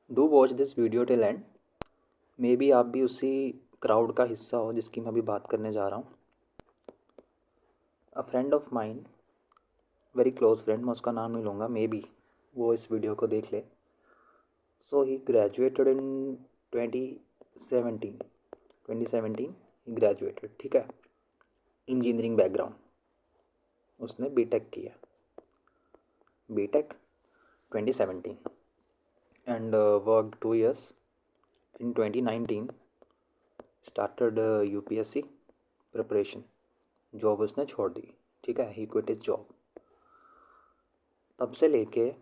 Do watch this video till and. May be आप भी उसी क्राउड का हिस्सा हो जिसकी मैं अभी बात करने जा रहा हूँ। अ friend of mine, very close friend, मैं उसका नाम नहीं लूँगा, मे बी वो इस वीडियो को देख ले। सो ही ग्रेजुएटेड इन 2017। 2017 ही ग्रेजुएटेड, ठीक है। इंजीनियरिंग बैकग्राउंड, उसने बीटेक किया, BTech 2017 and work 2 years in 2019। Started UPSC preparation. Job उसने छोड़ दी, ठीक है, ही क्विट हिज जॉब। तब से लेके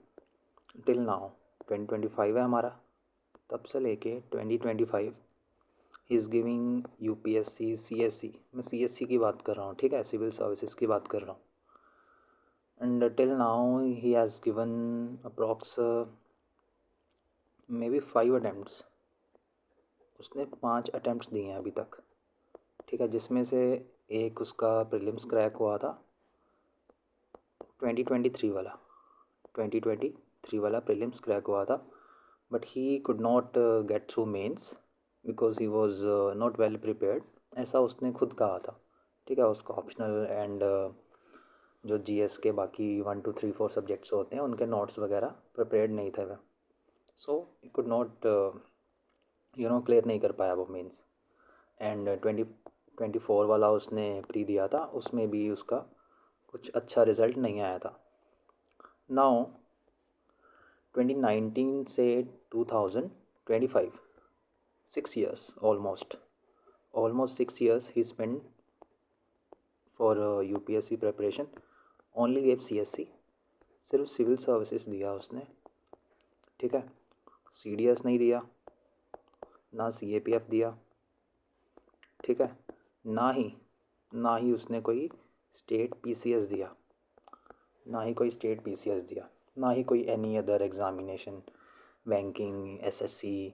टिल नाउ 2025 है हमारा। तब से लेके 2025 he is giving UPSC, CSC, मैं सीएससी की बात कर रहा हूँ, ठीक है, सिविल सर्विसेज की बात कर रहा हूँ। And till now he has given approx may be 5 attempts. उसने 5 अटैम्प्ट्स दिए हैं अभी तक, ठीक है, जिसमें से एक उसका प्रीलिम्स क्रैक हुआ था 2023 वाला। 2023 वाला प्रीलिम्स क्रैक हुआ था, but he could not get through mains because he was not well prepared, ऐसा उसने खुद कहा था, ठीक है। उसका ऑप्शनल एंड जो जीएस के बाकी 1 2 3 4 सब्जेक्ट्स होते हैं उनके नोट्स वगैरह प्रिपेयर्ड नहीं थे वह। सो ही कुड नॉट क्लियर नहीं कर पाया वो मेंस। एंड 2024 वाला उसने प्री दिया था, उसमें भी उसका कुछ अच्छा रिजल्ट नहीं आया था। नाउ 2019 से 2025, 6 years, almost 6 years he spent for UPSC preparation. Only gave CSC, सिर्फ सिविल सर्विसेज दिया उसने, ठीक है। सीडीएस नहीं दिया, ना सीएपीएफ दिया, ठीक है, ना ही उसने कोई स्टेट पीसीएस दिया, ना ही कोई स्टेट पीसीएस दिया, ना ही कोई any other examination, banking, SSC,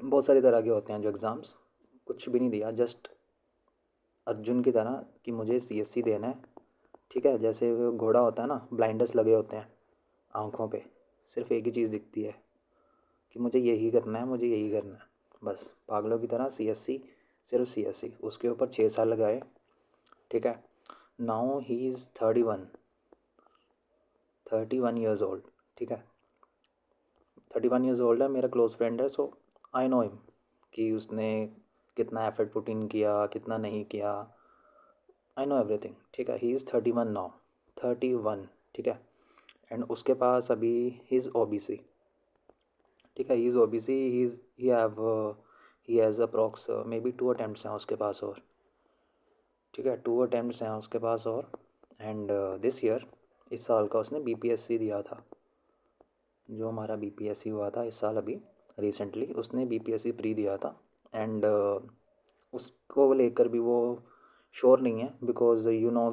बहुत सारी तरह के होते हैं जो एग्ज़ाम्स, कुछ भी नहीं दिया। जस्ट अर्जुन की तरह कि मुझे सीएससी देना है, ठीक है। जैसे वो घोड़ा होता है ना, ब्लाइंडर्स लगे होते हैं आँखों पे, सिर्फ एक ही चीज़ दिखती है कि मुझे यही करना है, मुझे यही करना है, बस पागलों की तरह सीएससी, सिर्फ सीएससी। उसके ऊपर 6 साल लगाए, ठीक है। Now he is 31 years old, ठीक है। 31 ईयर्स ओल्ड है, मेरा क्लोज फ्रेंड है, सो आई नो हिम कि उसने कितना एफर्ट पुट इन किया, कितना नहीं किया। आई नो एवरीथिंग, ठीक है। ही इज़ 31 नाउ, 31, ठीक है। एंड उसके पास अभी हिज ओबीसी, ठीक है, he is OBC, he has approx may be 2 attempts हैं उसके पास और, ठीक है, 2 अटैम्प्ट्स हैं उसके पास और। एंड दिस ईयर, इस साल का उसने बीपीएससी दिया था, जो हमारा बीपीएससी हुआ था इस साल अभी रिसेंटली, उसने बीपीएससी प्री दिया था। एंड उसको लेकर भी वो श्योर नहीं है बिकॉज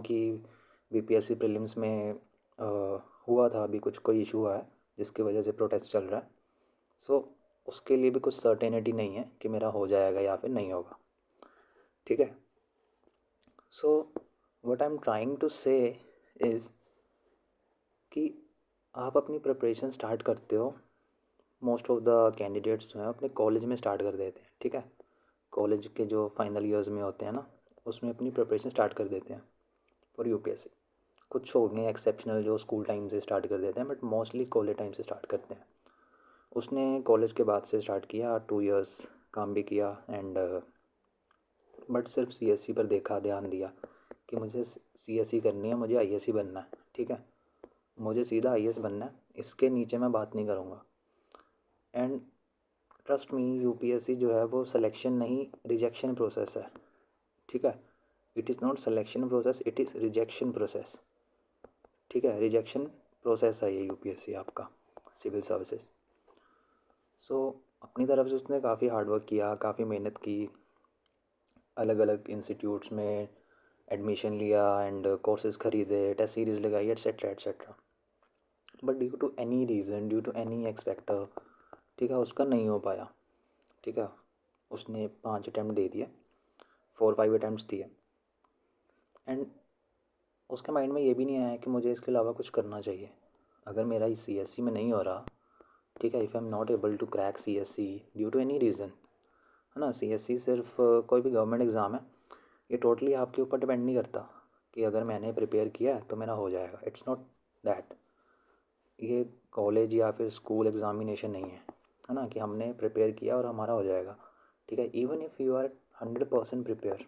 कि बीपीएससी प्रीलिम्स में हुआ था अभी कुछ, कोई इशू हुआ है जिसकी वजह से प्रोटेस्ट चल रहा है। सो उसके लिए भी कुछ सर्टेनिटी नहीं है कि मेरा हो जाएगा या फिर नहीं होगा, ठीक है। So what I am trying to say is कि आप अपनी प्रिपरेशन स्टार्ट करते हो, मोस्ट ऑफ द कैंडिडेट्स जो हैं अपने कॉलेज में स्टार्ट कर देते हैं, ठीक है। कॉलेज के जो फाइनल ईयर्स में होते हैं ना, उसमें अपनी प्रिपरेशन स्टार्ट कर देते हैं फॉर यूपीएससी। कुछ हो गए एक्सेप्शनल जो स्कूल टाइम से स्टार्ट कर देते हैं, बट मोस्टली कॉलेज टाइम से स्टार्ट करते हैं। उसने कॉलेज के बाद से स्टार्ट किया, 2 years काम भी किया एंड बट सिर्फ सीएससी पर देखा, ध्यान दिया कि मुझे सीएससी करनी है, मुझे आईएएस बनना है, ठीक है, मुझे सीधा आईएएस बनना है, इसके नीचे मैं बात नहीं करूँगा। एंड ट्रस्ट मी, यूपीएससी जो है वो सिलेक्शन नहीं, रिजेक्शन प्रोसेस है, ठीक है। It is not selection process, it is rejection process, ठीक है। रिजेक्शन प्रोसेस है ये यूपीएससी आपका, सिविल सर्विसेज। सो अपनी तरफ से उसने काफ़ी हार्डवर्क किया, काफ़ी मेहनत की, अलग अलग इंस्टीट्यूट्स में एडमिशन लिया एंड कोर्सेज ख़रीदे, टेस्ट सीरीज़ लगाई, et cetera et cetera. But due to any reason, due to any X factor, ठीक है, उसका नहीं हो पाया, ठीक है। उसने 5 अटैम्प्ट दे दिए, 4 5 अटैम्प्ट्स दिए, एंड उसके माइंड में ये भी नहीं आया कि मुझे इसके अलावा कुछ करना चाहिए। अगर मेरा इस सीएससी में नहीं हो रहा ठीक है। If I am not able to crack CSC due to any reason, है ना, CSC सिर्फ कोई भी गवर्नमेंट एग्ज़ाम है, ये टोटली आपके ऊपर डिपेंड नहीं करता कि अगर मैंने प्रिपेयर किया है तो मेरा हो जाएगा। It's not that. ये कॉलेज या फिर स्कूल एग्ज़ामिनेशन नहीं है ना, कि हमने प्रिपेयर किया और हमारा हो जाएगा। ठीक है। Even if you are 100% prepare,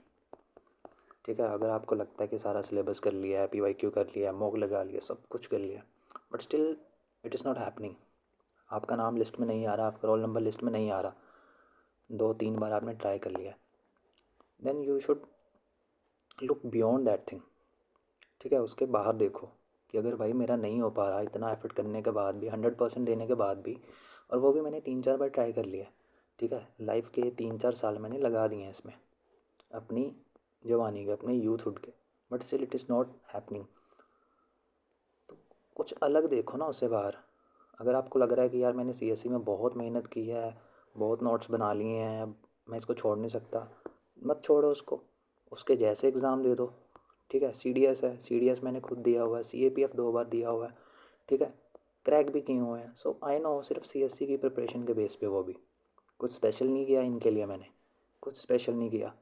ठीक है, अगर आपको लगता है कि सारा सिलेबस कर लिया है, PYQ कर लिया है, मॉक लगा लिया, सब कुछ कर लिया, but still it is not happening, आपका नाम लिस्ट में नहीं आ रहा, आपका रोल नंबर लिस्ट में नहीं आ रहा, 2-3 बार आपने ट्राई कर लिया, then you should look beyond that thing. ठीक है, उसके बाहर देखो कि अगर भाई मेरा नहीं हो पा रहा इतना एफर्ट करने के बाद भी, 100% देने के बाद भी, और वो भी मैंने 3-4 बार ट्राई कर लिया, ठीक है, लाइफ के 3-4 साल मैंने लगा दिए हैं इसमें, अपनी जवानी के, अपने यूथहुड के, but still it is not happening, तो कुछ अलग देखो ना उससे बाहर। अगर आपको लग रहा है कि यार मैंने CSC में बहुत मेहनत की है, बहुत नोट्स बना लिए हैं, अब मैं इसको छोड़ नहीं सकता, मत छोड़ो उसको, उसके जैसे एग्ज़ाम दे दो। ठीक है, CDS है, CDS मैंने खुद दिया हुआ है, CAPF 2 बार दिया हुआ है, ठीक है, क्रैक भी किए हुए हैं। सो आई नो, सिर्फ CSC की प्रिपरेशन के बेस पे, वो भी कुछ स्पेशल नहीं किया इनके लिए मैंने, कुछ स्पेशल नहीं किया,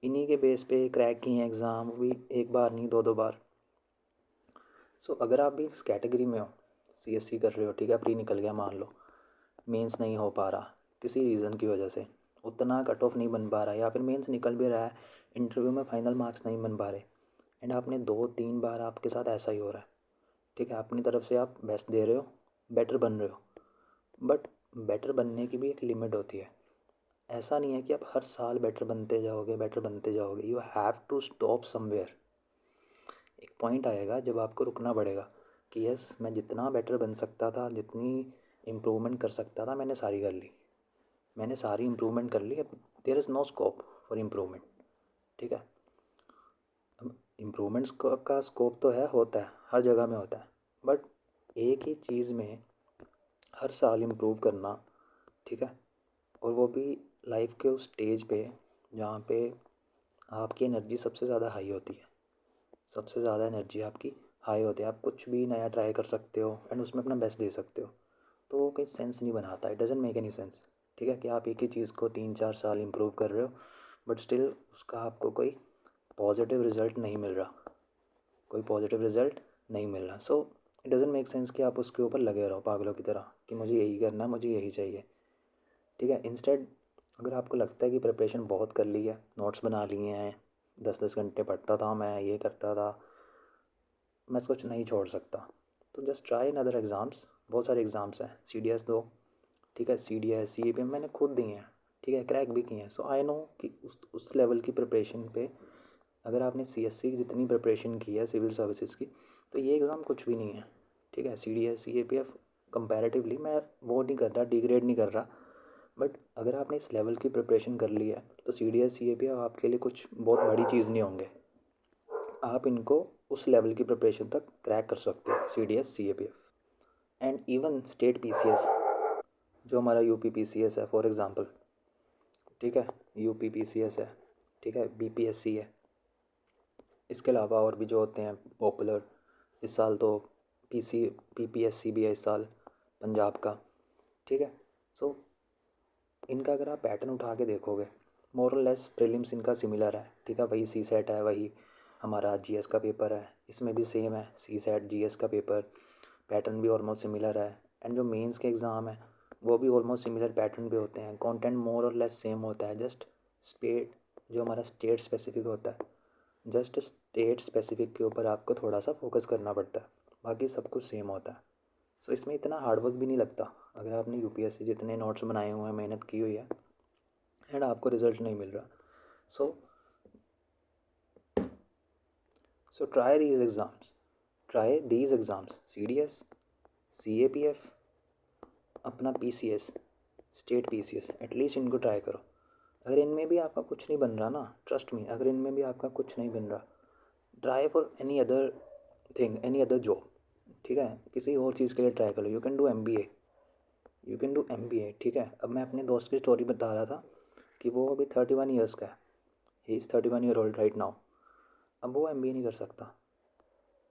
इन्हीं के बेस पे क्रैक किए हैं एग्ज़ाम, वो भी एक बार नहीं, 2-2 बार। सो अगर आप भी इस कैटेगरी में हो, CSC कर रहे हो, ठीक है, प्री निकल गया मान लो, मेंस नहीं हो पा रहा किसी रीज़न की वजह से, उतना कट ऑफ नहीं बन पा रहा, या फिर मेंस निकल भी रहा है, इंटरव्यू में फाइनल मार्क्स नहीं बन पा रहे, एंड आपने 2-3 बार आपके साथ ऐसा ही हो रहा है, ठीक है, अपनी तरफ से आप बेस्ट दे रहे हो, बेटर बन रहे हो, बट बेटर बनने की भी एक लिमिट होती है। ऐसा नहीं है कि आप हर साल बेटर बनते जाओगे, बेटर बनते जाओगे, you have to stop somewhere. एक पॉइंट आएगा जब आपको रुकना पड़ेगा कि यस, मैं जितना बेटर बन सकता था, जितनी इम्प्रूवमेंट कर सकता था, मैंने सारी कर ली, मैंने सारी इम्प्रूवमेंट कर ली, अब there is no scope for improvement. ठीक है, अब इम्प्रूवमेंट्स का स्कोप तो है, होता है, हर जगह में होता है, बट एक ही चीज़ में हर साल इम्प्रूव करना, ठीक है, और वो भी लाइफ के उस स्टेज पे जहाँ पे आपकी एनर्जी सबसे ज़्यादा हाई होती है, सबसे ज़्यादा एनर्जी आपकी हाई होती है, आप कुछ भी नया ट्राई कर सकते हो एंड उसमें अपना बेस्ट दे सकते हो, तो वो कोई सेंस नहीं बनाता, it doesn't make any sense. ठीक है, कि आप एक ही चीज़ को 3-4 साल इम्प्रूव कर रहे हो, बट स्टिल उसका आपको कोई पॉजिटिव रिजल्ट नहीं मिल रहा, कोई पॉजिटिव रिजल्ट नहीं मिल रहा, so it doesn't make sense कि आप उसके ऊपर लगे रहो पागलों की तरह कि मुझे यही करना है, मुझे यही चाहिए। ठीक है, इंस्टेड अगर आपको लगता है कि प्रिपरेशन बहुत कर ली है, नोट्स बना लिए हैं, 10-10 घंटे पढ़ता था मैं, ये करता था, मैं इसको नहीं छोड़ सकता, तो just try in other exams, बहुत सारे एग्ज़ाम्स हैं, CDS दो, ठीक है, CDS CAPM मैंने खुद दिए हैं, ठीक है, क्रैक भी किए हैं, सो आई नो कि उस लेवल की प्रिपरेशन पे अगर आपने CSC की जितनी प्रिपरेशन की है सिविल सर्विसेज की, तो ये एग्ज़ाम कुछ भी नहीं है। ठीक है, CDS CAPF कंपैरेटिवली, मैं वो नहीं कर रहा, डिग्रेड नहीं कर रहा, बट अगर आपने इस लेवल की प्रिपरेशन कर ली है तो CDS CAPF आपके लिए कुछ बहुत बड़ी चीज़ नहीं होंगे, आप इनको उस लेवल की प्रिपरेशन तक क्रैक कर सकते हो, CDS CAPF and even state PCS, जो हमारा UP PCS है फॉर एग्ज़ाम्पल, ठीक है, UP PCS है, ठीक है, BPSC है, इसके अलावा और भी जो होते हैं पॉपुलर, इस साल तो PPSC भी है इस साल पंजाब का। ठीक है, सो इनका अगर आप पैटर्न उठा के देखोगे, मोर और लेस प्रीलिम्स इनका सिमिलर है, ठीक है, वही CSAT है, वही हमारा GS का पेपर है, इसमें भी सेम है, CSAT GS का पेपर पैटर्न भी ऑलमोस्ट सिमिलर है, एंड जो मेंस के एग्ज़ाम है वो भी ऑलमोस्ट सिमिलर पैटर्न पे होते हैं, कंटेंट मोर और लेस सेम होता है, जस्ट स्टेट, जो हमारा स्टेट स्पेसिफिक होता है, जस्ट स्टेट स्पेसिफिक के ऊपर आपको थोड़ा सा फोकस करना पड़ता है, बाकी सब कुछ सेम होता है। सो इसमें इतना हार्डवर्क भी नहीं लगता, अगर आपने UPSC जितने नोट्स बनाए हुए हैं, मेहनत की हुई है, एंड आपको रिजल्ट नहीं मिल रहा, so so try these exams, CDS CAPF, अपना PCS, स्टेट PCS, एटलीस्ट इनको ट्राई करो। अगर इनमें भी आपका कुछ नहीं बन रहा ना, ट्रस्ट मी, अगर इनमें भी आपका कुछ नहीं बन रहा, try for any other thing, any other job, ठीक है, किसी और चीज़ के लिए ट्राई करो, you can do MBA, you can do MBA। ठीक है, अब मैं अपने दोस्त की स्टोरी बता रहा था कि वो अभी 31 ईयर्स का है, he is 31 year old right now, अब वो MBA नहीं कर सकता,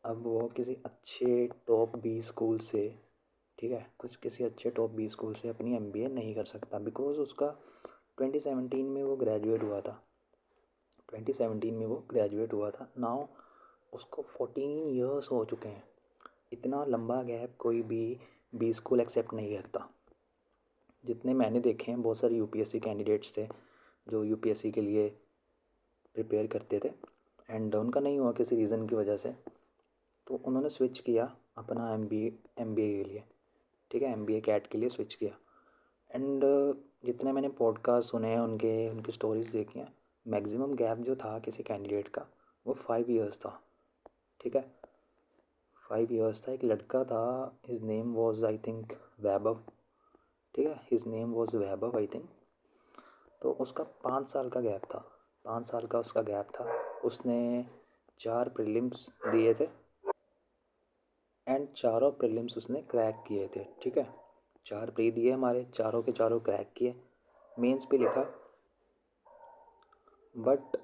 अब वो किसी अच्छे टॉप 20 स्कूल से, ठीक है, कुछ किसी अच्छे टॉप 20 स्कूल से अपनी MBA नहीं कर सकता, बिकॉज उसका 2017 में वो ग्रेजुएट हुआ था। 2017 में वो ग्रेजुएट हुआ था। नाउ उसको 14 ईयर्स हो चुके हैं। इतना लंबा गैप कोई भी बी स्कूल एक्सेप्ट नहीं करता। जितने मैंने देखे हैं, बहुत सारे UPSC कैंडिडेट्स थे जो UPSC के लिए प्रिपेयर करते थे, एंड उनका नहीं हुआ किसी रीज़न की वजह से, तो उन्होंने स्विच किया अपना MBA के लिए, ठीक है, MBA कैट के लिए स्विच किया। एंड जितने मैंने पॉडकास्ट सुने हैं, उनकी स्टोरीज देखी हैं, मैक्सिमम गैप जो था किसी कैंडिडेट का वो 5 ईयर्स था, ठीक है, 5 ईयर्स था। एक लड़का था, his name was I think Vaibhav, ठीक है, his name was Vaibhav I think. तो उसका 5 साल का गैप था, 5 साल का उसका गैप था। उसने 4 प्रीलिम्स दिए थे एंड चारों प्रीलिम्स उसने क्रैक किए थे, ठीक है, 4 प्री दिए, हमारे चारों के चारों क्रैक किए। मेंस भी लिखा, बट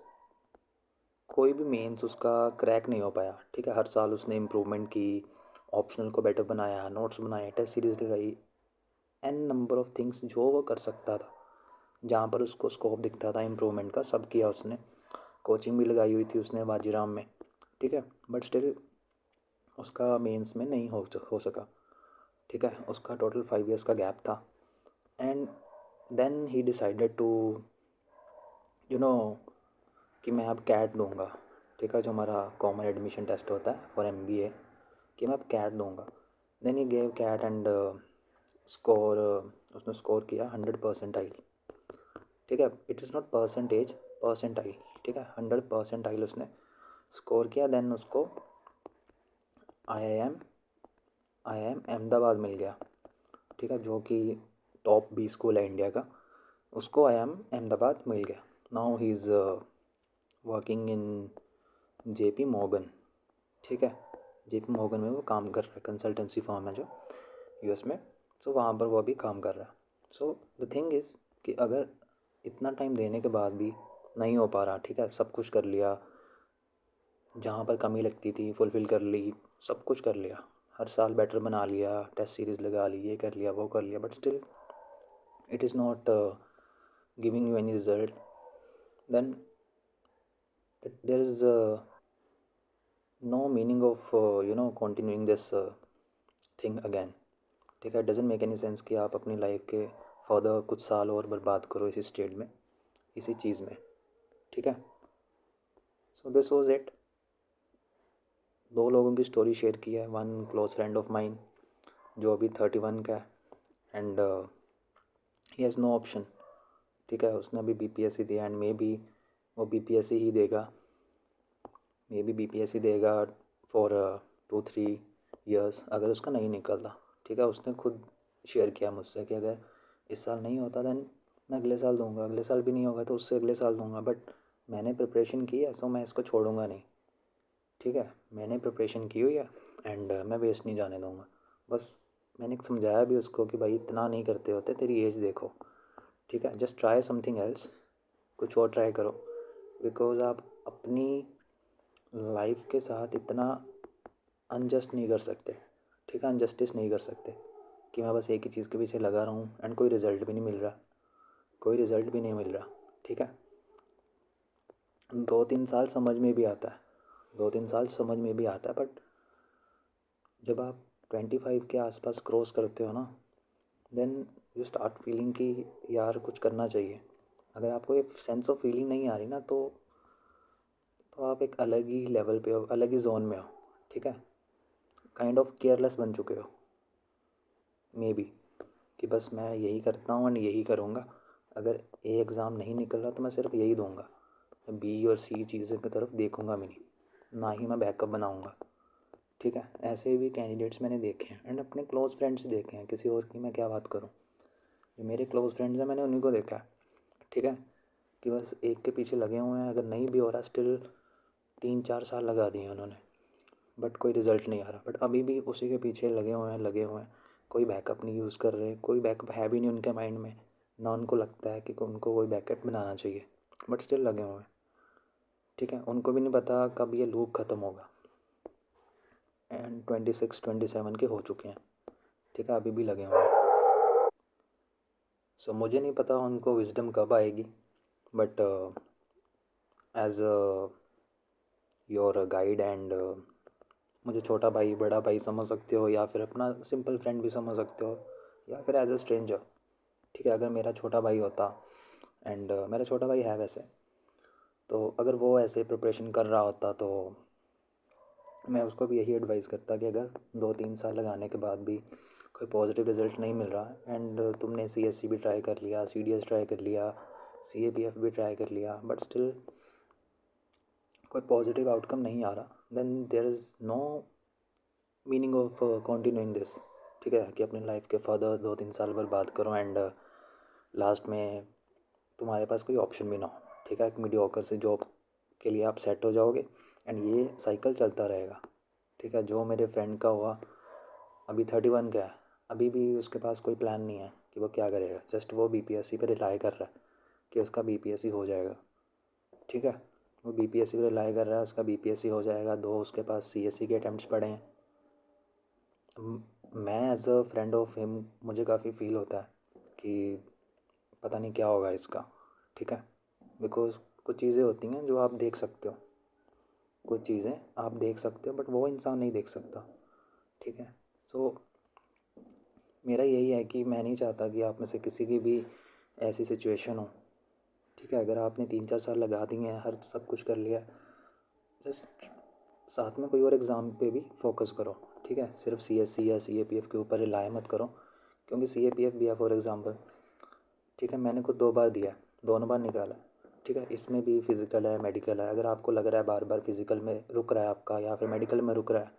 कोई भी मेंस उसका क्रैक नहीं हो पाया, ठीक है। हर साल उसने इम्प्रूवमेंट की, ऑप्शनल को बेटर बनाया, नोट्स बनाए, टेस्ट सीरीज लगाई, एन नंबर ऑफ थिंग्स जो वो कर सकता था, जहाँ पर उसको स्कोप दिखता था इम्प्रूवमेंट का, सब किया उसने। कोचिंग भी लगाई हुई थी उसने वाजीराम में, ठीक है, बट स्टिल उसका मेंस में नहीं हो सका, ठीक है। उसका टोटल 5 ईयर्स का गैप था। And then he decided to you know कि मैं अब कैट दूंगा, ठीक है, जो हमारा कॉमन एडमिशन टेस्ट होता है फॉर MBA, कि मैं अब कैट दूंगा। Then he gave CAT and score, उसने स्कोर किया 100%, ठीक है। It is not percentage, percentile, ठीक है, 100% उसने स्कोर किया। देन उसको IIM अहमदाबाद मिल गया, ठीक है, जो कि टॉप 20 स्कूल है इंडिया का, उसको IIM अहमदाबाद मिल गया। Now he is working in JP Morgan, ठीक है, JP Morgan में वो काम कर रहा है, कंसल्टेंसी फर्म है जो US में, सो वहाँ पर वो अभी काम कर रहा है। सो द थिंग इज़ कि अगर इतना टाइम देने के बाद भी नहीं हो पा रहा, ठीक है, सब कुछ कर लिया, जहाँ पर कमी लगती थी फुलफ़िल कर ली, सब कुछ कर लिया, हर साल बेटर बना लिया, टेस्ट सीरीज़ लगा ली, ये कर लिया वो कर लिया, but still it is not giving you any result, then there is no meaning of continuing this thing again, ठीक है। डजेंट मेक एनी सेंस कि आप अपनी लाइफ के फर्दर कुछ साल और बर्बाद करो इसी स्टेट में, इसी चीज़ में, ठीक है। So this was it. 2 लोगों की स्टोरी शेयर की है। One close friend of mine जो अभी 31 का है, and he has no option, ठीक है। उसने अभी BPSC दिया, एंड मे बी वो BPSC ही देगा, मे बी BPSC देगा फॉर 2-3 ईयर्स अगर उसका नहीं निकलता, ठीक है। उसने खुद शेयर किया मुझसे कि अगर इस साल नहीं होता दैन मैं अगले साल दूंगा, अगले साल भी नहीं होगा तो उससे अगले साल दूंगा, बट मैंने प्रिपरेशन की है, सो मैं इसको छोड़ूंगा नहीं, ठीक है। मैंने प्रिपरेशन की हुई है एंड मैं वेस्ट नहीं जाने दूंगा। बस मैंने समझाया भी उसको कि भाई इतना नहीं करते होते, तेरी एज देखो, ठीक है, जस्ट ट्राई समथिंग एल्स, कुछ और ट्राई करो, बिकॉज आप अपनी लाइफ के साथ इतना अनजस्ट नहीं कर सकते, ठीक है, अनजस्टिस नहीं कर सकते कि मैं बस एक ही चीज़ के पीछे लगा रहा हूँ एंड कोई रिज़ल्ट भी नहीं मिल रहा, कोई रिज़ल्ट भी नहीं मिल रहा, ठीक है। 2-3 साल समझ में भी आता है, 2-3 साल समझ में भी आता है, बट जब आप 25 के आसपास क्रॉस करते हो ना, देन यू स्टार्ट फीलिंग कि यार कुछ करना चाहिए। अगर आपको एक सेंस ऑफ फीलिंग नहीं आ रही ना, तो आप एक अलग ही लेवल पे हो, अलग ही जोन में हो, ठीक है, काइंड ऑफ केयरलेस बन चुके हो मे बी, कि बस मैं यही करता हूँ एंड यही करूँगा। अगर A एग्ज़ाम नहीं निकल रहा तो मैं सिर्फ यही दूंगा, मैं B और C चीज़ों की तरफ देखूँगा भी नहीं, ना ही मैं बैकअप बनाऊँगा, ठीक है। ऐसे भी कैंडिडेट्स मैंने देखे हैं एंड अपने क्लोज़ फ्रेंड्स देखे हैं, किसी और की मैं क्या बात करूँ, जो मेरे क्लोज़ फ्रेंड्स हैं मैंने उन्हीं को देखा है, ठीक है, कि बस एक के पीछे लगे हुए हैं, अगर नहीं भी हो रहा स्टिल 3-4 साल लगा दिए उन्होंने, बट कोई रिज़ल्ट नहीं आ रहा, बट अभी भी उसी के पीछे लगे हुए हैं, कोई बैकअप नहीं यूज़ कर रहे, कोई बैकअप है भी नहीं उनके माइंड में, ना उनको लगता है कि उनको कोई बैकअप बनाना चाहिए, बट स्टिल लगे हुए हैं, ठीक है। उनको भी नहीं पता कब ये लूप ख़त्म होगा, एंड 26-27 के हो चुके हैं, ठीक है, अभी भी लगे हुए हैं। सो मुझे नहीं पता उनको विजडम कब आएगी, but as your guide and मुझे छोटा भाई बड़ा भाई समझ सकते हो, या फिर अपना सिंपल फ्रेंड भी समझ सकते हो, या फिर एज अ स्ट्रेंजर। ठीक है, अगर मेरा छोटा भाई होता एंड मेरा छोटा भाई है वैसे, तो अगर वो ऐसे प्रिपरेशन कर रहा होता तो मैं उसको भी यही एडवाइस करता कि अगर 2-3 साल लगाने के बाद भी कोई पॉजिटिव रिजल्ट नहीं मिल रहा एंड तुमने CSC भी ट्राई कर लिया, CDS ट्राई कर लिया, CAPF भी ट्राई कर लिया, बट स्टिल कोई पॉजिटिव आउटकम नहीं आ रहा, then there is no meaning of continuing this. ठीक है, कि अपनी लाइफ के फर्दर 2-3 साल बर्बाद करो एंड लास्ट में तुम्हारे पास कोई ऑप्शन भी ना हो। ठीक है, एक मीडियोकर से जॉब के लिए आप सेट हो जाओगे एंड ये साइकिल चलता रहेगा। ठीक है, जो मेरे फ्रेंड का हुआ, अभी 31 का है, अभी भी उसके पास कोई प्लान नहीं है कि वो क्या करेगा, जस्ट वो BPSC पे रिलाई कर रहा है कि उसका BPSC हो जाएगा। ठीक है, वो BPSC पे रिलाई कर रहा है, उसका BPSC हो जाएगा। 2 उसके पास CSC के अटैम्प्ट्स पड़े हैं। मैं as a friend of him, मुझे काफ़ी फील होता है कि पता नहीं क्या होगा इसका। ठीक है, बिकॉज कुछ चीज़ें होती हैं जो आप देख सकते हो, कुछ चीज़ें आप देख सकते हो बट वो इंसान नहीं देख सकता। ठीक है, सो मेरा यही है कि मैं नहीं चाहता कि आप में से किसी की भी ऐसी सिचुएशन हो। ठीक है, अगर आपने 3-4 साल लगा दिए हैं, हर सब कुछ कर लिया, जस्ट साथ में कोई और एग्ज़ाम पे भी फोकस करो। ठीक है, सिर्फ CSC या CAPF के ऊपर रिलाय मत करो, क्योंकि CAPF भी है फॉर एग्ज़ाम्पल। ठीक है, मैंने खुद 2 बार दिया, दोनों बार निकाला। ठीक है, इसमें भी फिज़िकल है, मेडिकल है। अगर आपको लग रहा है बार बार फिज़िकल में रुक रहा है आपका या फिर मेडिकल में रुक रहा है,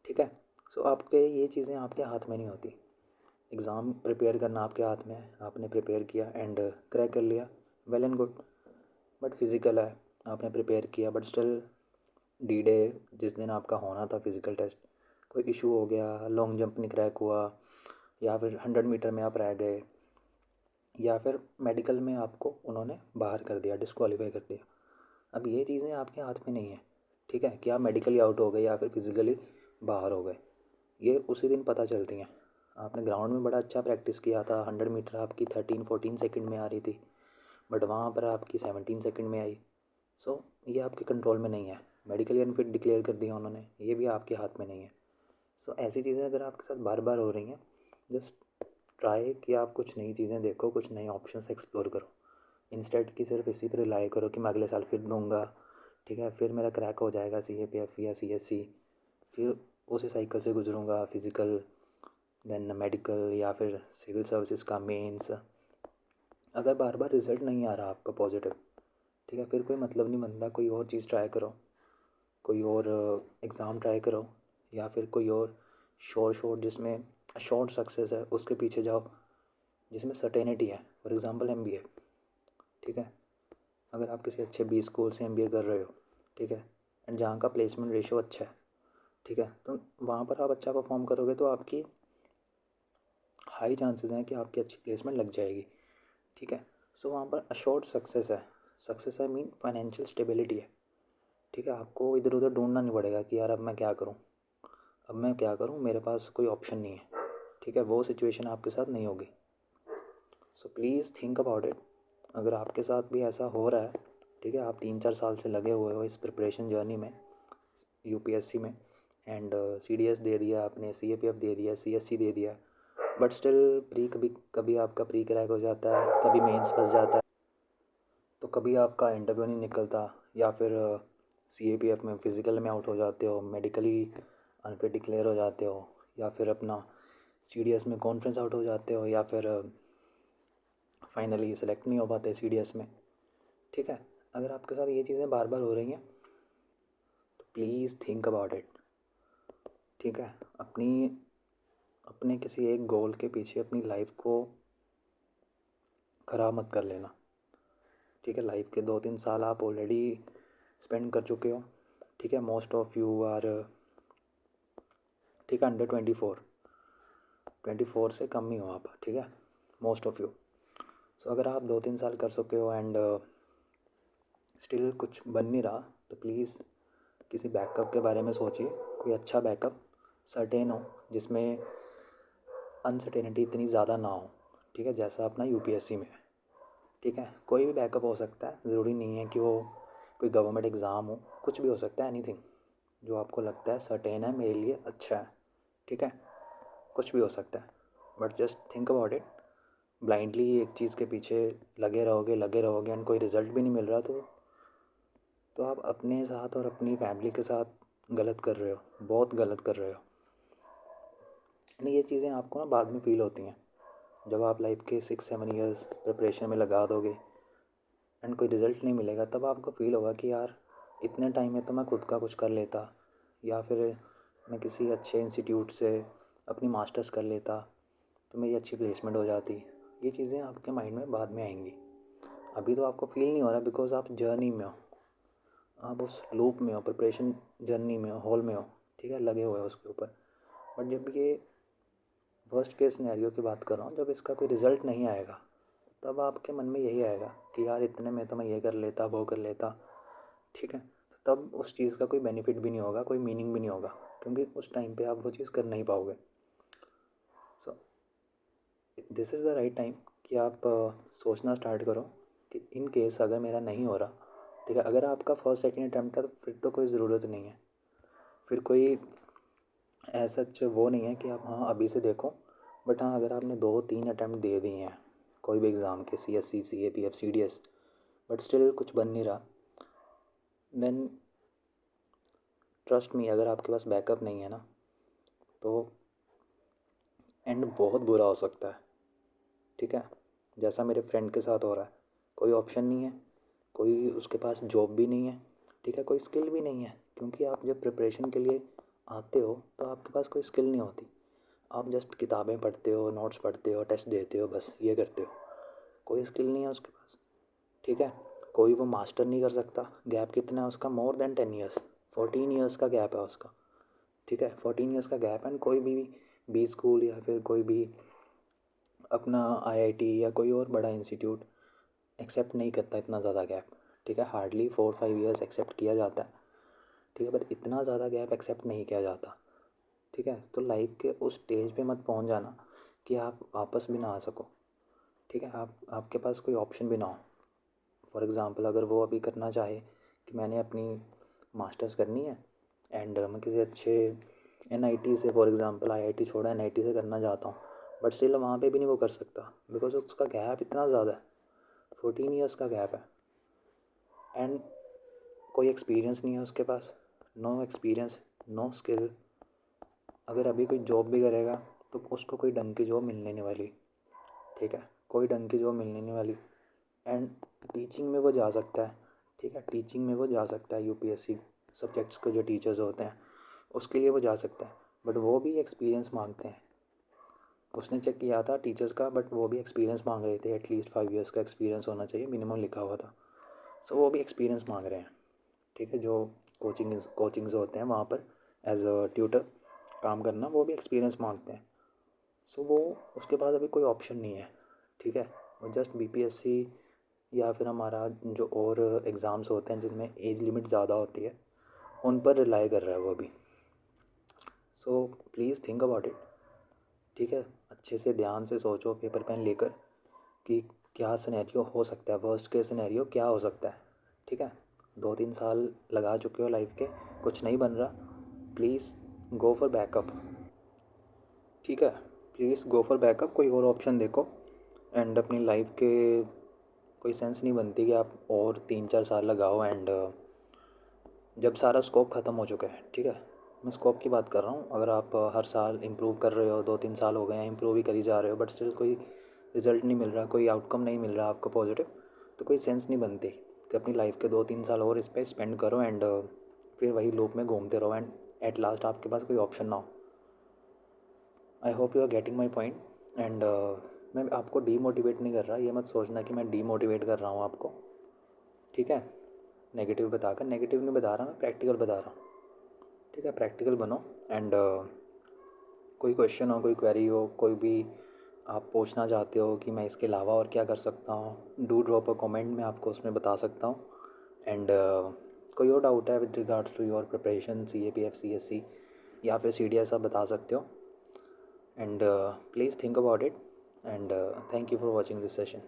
ठीक है, सो आपके ये चीज़ें आपके हाथ में नहीं होती। एग्ज़ाम प्रिपेयर करना आपके हाथ में है, आपने प्रिपेयर किया एंड क्रैक कर लिया, well and good. But physical है, आपने प्रिपेयर किया बट स्टिल D-Day जिस दिन आपका होना था फिज़िकल टेस्ट, कोई इशू हो गया, लॉन्ग जंप नहीं क्रैक हुआ, या फिर 100 मीटर में आप रह गए, या फिर मेडिकल में आपको उन्होंने बाहर कर दिया, डिस्क्वालीफाई कर दिया। अब ये चीज़ें आपके हाथ में नहीं है। ठीक है, कि आप मेडिकली आउट हो गए या फिर फिज़िकली बाहर हो गए, ये उसी दिन पता चलती हैं। आपने ग्राउंड में बड़ा अच्छा प्रैक्टिस किया था, 100 मीटर आपकी 13-14 सेकंड में आ रही थी, बट वहाँ पर आपकी 17 सेकंड में आई। सो ये आपके कंट्रोल में नहीं है। मेडिकली अनफिट डिक्लेयर कर दिया उन्होंने, ये भी आपके हाथ में नहीं है। सो ऐसी चीज़ें अगर आपके साथ बार बार हो रही हैं, जस्ट ट्राई कि आप कुछ नई चीज़ें देखो, कुछ नए ऑप्शंस एक्सप्लोर करो, इंस्टेड कि सिर्फ इसी पर रिलाई करो कि मैं अगले साल फिर दूंगा। ठीक है, फिर मेरा क्रैक हो जाएगा CAPF या CSC, फिर उसी साइकिल से गुजरूंगा, फिज़िकल देन मेडिकल या फिर सिविल सर्विसेज का मेंस। अगर बार बार रिज़ल्ट नहीं आ रहा आपका पॉजिटिव, ठीक है, फिर कोई मतलब नहीं बनता, कोई और चीज़ ट्राई करो, कोई और एग्ज़ाम ट्राई करो, या फिर कोई और शॉर्ट जिसमें शॉर्ट सक्सेस है उसके पीछे जाओ, जिसमें सर्टेनिटी है। For example MBA। ठीक है, अगर आप किसी अच्छे B स्कूल से MBA कर रहे हो, ठीक है, एंड जहाँ का प्लेसमेंट रेशो अच्छा है, ठीक है, तो वहाँ पर आप अच्छा परफॉर्म करोगे तो आपकी हाई चांसेस हैं कि आपकी अच्छी प्लेसमेंट लग जाएगी। ठीक है, सो वहाँ पर अशोर्ड सक्सेस है। Success I mean financial stability है। ठीक है, आपको इधर उधर ढूंढना नहीं पड़ेगा कि यार अब मैं क्या करूँ, अब मैं क्या करूँ, मेरे पास कोई ऑप्शन नहीं है। ठीक है, वो सिचुएशन आपके साथ नहीं होगी। So please think about it. अगर आपके साथ भी ऐसा हो रहा है, ठीक है, आप 3-4 साल से लगे हुए हो इस प्रिपरेशन जर्नी में, UPSC में, एंड CDS दे दिया आपने, CAPF दे दिया, CSC दे दिया, बट स्टिल प्री कभी कभी आपका प्री क्रैक हो जाता है, कभी मेंस फंस जाता है, तो कभी आपका इंटरव्यू नहीं निकलता, या फिर CAPF में फिज़िकल में आउट हो जाते हो, मेडिकली अनफिट डिक्लेयर हो जाते हो, या फिर अपना CDS में कॉन्फ्रेंस आउट हो जाते हो, या फिर फाइनली सेलेक्ट नहीं हो पाते CDS में। ठीक है, अगर आपके साथ ये चीज़ें बार बार हो रही हैं तो प्लीज़ थिंक अबाउट इट। ठीक है, अपने किसी एक गोल के पीछे अपनी लाइफ को ख़राब मत कर लेना। ठीक है, लाइफ के 2-3 साल आप ऑलरेडी स्पेंड कर चुके हो। ठीक है, मोस्ट ऑफ़ यू आर, ठीक है, अंडर 24 से कम ही हो आप। ठीक है, मोस्ट ऑफ़ यू। सो अगर आप 2-3 साल कर चुके हो एंड स्टिल कुछ बन नहीं रहा, तो प्लीज़ किसी बैकअप के बारे में सोचिए, कोई अच्छा बैकअप सर्टेन हो, जिसमें अनसर्टेनिटी इतनी ज़्यादा ना हो, ठीक है, जैसा अपना यूपीएससी में है। ठीक है, कोई भी बैकअप हो सकता है, ज़रूरी नहीं है कि वो कोई गवर्नमेंट एग्ज़ाम हो, कुछ भी हो सकता है, एनीथिंग जो आपको लगता है सर्टेन है मेरे लिए अच्छा है। ठीक है, कुछ भी हो सकता है, but just think about it. Blindly एक चीज़ के पीछे लगे रहोगे एंड कोई रिज़ल्ट भी नहीं मिल रहा, तो आप अपने साथ और अपनी फैमिली के साथ गलत कर रहे हो, बहुत गलत कर रहे हो। एंड ये चीज़ें आपको ना बाद में फ़ील होती हैं, जब आप लाइफ के 6-7 ईयर्स प्रिपरेशन में लगा दोगे एंड कोई रिज़ल्ट नहीं मिलेगा, तब आपको फ़ील होगा कि यार इतने टाइम में तो मैं खुद का कुछ कर लेता, या फिर मैं किसी अच्छे इंस्टीट्यूट से अपनी मास्टर्स कर लेता तो मेरी अच्छी प्लेसमेंट हो जाती। ये चीज़ें आपके माइंड में बाद में आएंगी, अभी तो आपको फ़ील नहीं हो रहा बिकॉज आप जर्नी में हो, आप उस लूप में हो, प्रिपरेशन जर्नी में हो, हॉल में हो, ठीक है, लगे हुए हो उसके ऊपर। बट जब ये वर्स्ट केस सिनेरियो की बात कर रहा हूँ, जब इसका कोई रिज़ल्ट नहीं आएगा, तब आपके मन में यही आएगा कि यार इतने में तो मैं ये कर लेता, वो कर लेता। ठीक है, तो तब उस चीज़ का कोई बेनिफिट भी नहीं होगा, कोई मीनिंग भी नहीं होगा, क्योंकि उस टाइम पे आप वो चीज़ कर नहीं पाओगे। So this is the right time कि आप सोचना स्टार्ट करो कि इन केस अगर मेरा नहीं हो रहा, ठीक है, अगर आपका फर्स्ट सेकंड अटैम्प्ट है तो फिर तो कोई ज़रूरत नहीं है, फिर कोई ऐसा वो नहीं है कि आप हाँ अभी से देखो। बट हाँ, अगर आपने 2-3 अटैम्प्ट दे दिए हैं कोई भी एग्ज़ाम के, CSC, CAPF, CDS, but still कुछ बन नहीं रहा, देन ट्रस्ट मी, अगर आपके पास बैकअप नहीं है ना, तो एंड बहुत बुरा हो सकता है। ठीक है, जैसा मेरे फ्रेंड के साथ हो रहा है, कोई ऑप्शन नहीं है, कोई उसके पास जॉब भी नहीं है, ठीक है, कोई स्किल भी नहीं है, क्योंकि आप जब प्रिपरेशन के लिए आते हो तो आपके पास कोई स्किल नहीं होती, आप जस्ट किताबें पढ़ते हो, नोट्स पढ़ते हो, टेस्ट देते हो, बस ये करते हो, कोई स्किल नहीं है उसके पास। ठीक है, कोई वो मास्टर नहीं कर सकता, गैप कितना है उसका, मोर देन 10 ईयर्स, 14 ईयर्स का गैप है उसका। ठीक है, 14 ईयर्स का गैप, एंड कोई भी बी स्कूल या फिर कोई भी अपना IIT या कोई और बड़ा इंस्टीट्यूट एक्सेप्ट नहीं करता इतना ज़्यादा गैप। ठीक है, हार्डली 4-5 ईयर्स एक्सेप्ट किया जाता है। ठीक है, पर इतना ज़्यादा गैप एक्सेप्ट नहीं किया जाता। ठीक है, तो लाइफ के उस स्टेज पे मत पहुंच जाना कि आप वापस भी ना आ सको। ठीक है, आपके पास कोई ऑप्शन भी ना हो। फॉर एग्ज़ाम्पल, अगर वो अभी करना चाहे कि मैंने अपनी मास्टर्स करनी है एंड मैं किसी अच्छे NIT से, फॉर एग्ज़ाम्पल IIT छोड़ा NIT से करना चाहता हूँ, बट स्टिल वहाँ पे भी नहीं वो कर सकता बिकॉज उसका गैप इतना ज़्यादा है, 14 ईयर्स का गैप है, एंड कोई एक्सपीरियंस नहीं है उसके पास, नो एक्सपीरियंस, नो स्किल। अगर अभी कोई जॉब भी करेगा तो उसको कोई ढंग की जॉब मिलने नहीं वाली। ठीक है, कोई ढंग की जॉब मिलने नहीं वाली। एंड टीचिंग में वो जा सकता है, ठीक है, टीचिंग में वो जा सकता है, UPSC सब्जेक्ट्स के जो टीचर्स होते हैं उसके लिए वो जा सकता है, बट वो भी एक्सपीरियंस मांगते हैं। उसने चेक किया था टीचर्स का, बट वो भी एक्सपीरियंस मांग रहे थे, एटलीस्ट 5 ईयर्स का एक्सपीरियंस होना चाहिए मिनिमम लिखा हुआ था। सो वो भी एक्सपीरियंस मांग रहे हैं। ठीक है, जो कोचिंग्स होते हैं वहाँ पर एज अ ट्यूटर काम करना, वो भी एक्सपीरियंस मांगते हैं। सो वो उसके पास अभी कोई ऑप्शन नहीं है। ठीक है, वो जस्ट BPSC या फिर हमारा जो और एग्ज़ाम्स होते हैं जिसमें एज लिमिट ज़्यादा होती है, उन पर रिलाई कर रहा है वो अभी। So please think about it. ठीक है, अच्छे से ध्यान से सोचो पेपर पेन लेकर कि क्या सिनेरियो हो सकता है, वर्स्ट केस सिनेरियो क्या हो सकता है। ठीक है, 2-3 साल लगा चुके हो लाइफ के, कुछ नहीं बन रहा, प्लीज़ गो फॉर बैकअप। ठीक है, प्लीज़ गो फॉर बैकअप, कोई और ऑप्शन देखो। एंड अपनी लाइफ के कोई सेंस नहीं बनती कि आप और 3-4 साल लगाओ एंड जब सारा स्कोप ख़त्म हो चुका है। ठीक है, मैं स्कोप की बात कर रहा हूँ। अगर आप हर साल इम्प्रूव कर रहे हो, 2-3 साल हो गए हैं इम्प्रूव ही करी जा रहे हो, बट स्टिल कोई रिज़ल्ट नहीं मिल रहा, कोई आउटकम नहीं मिल रहा आपको पॉजिटिव, तो कोई सेंस नहीं बनती कि अपनी लाइफ के 2-3 साल और इस पर स्पेंड करो एंड फिर वही लूप में घूमते रहो एंड एट लास्ट आपके पास कोई ऑप्शन ना हो। I hope you are getting my point. And मैं आपको डीमोटिवेट नहीं कर रहा, ये मत सोचना कि मैं डीमोटिवेट कर रहा हूँ आपको। ठीक है, नेगेटिव बताकर नेगेटिव नहीं बता रहा, मैं प्रैक्टिकल बता रहा हूँ। ठीक है, प्रैक्टिकल बनो एंड कोई क्वेश्चन हो, कोई क्वेरी हो, कोई भी आप पूछना चाहते हो कि मैं इसके अलावा और क्या कर सकता हूँ, डू ड्रॉप अ कमेंट, मैं आपको उसमें बता सकता हूँ। एंड कोई और डाउट है with regards to your preparation CAPF CSC या फिर CDS, आप बता सकते हो। and please think about it, and thank you for watching this session.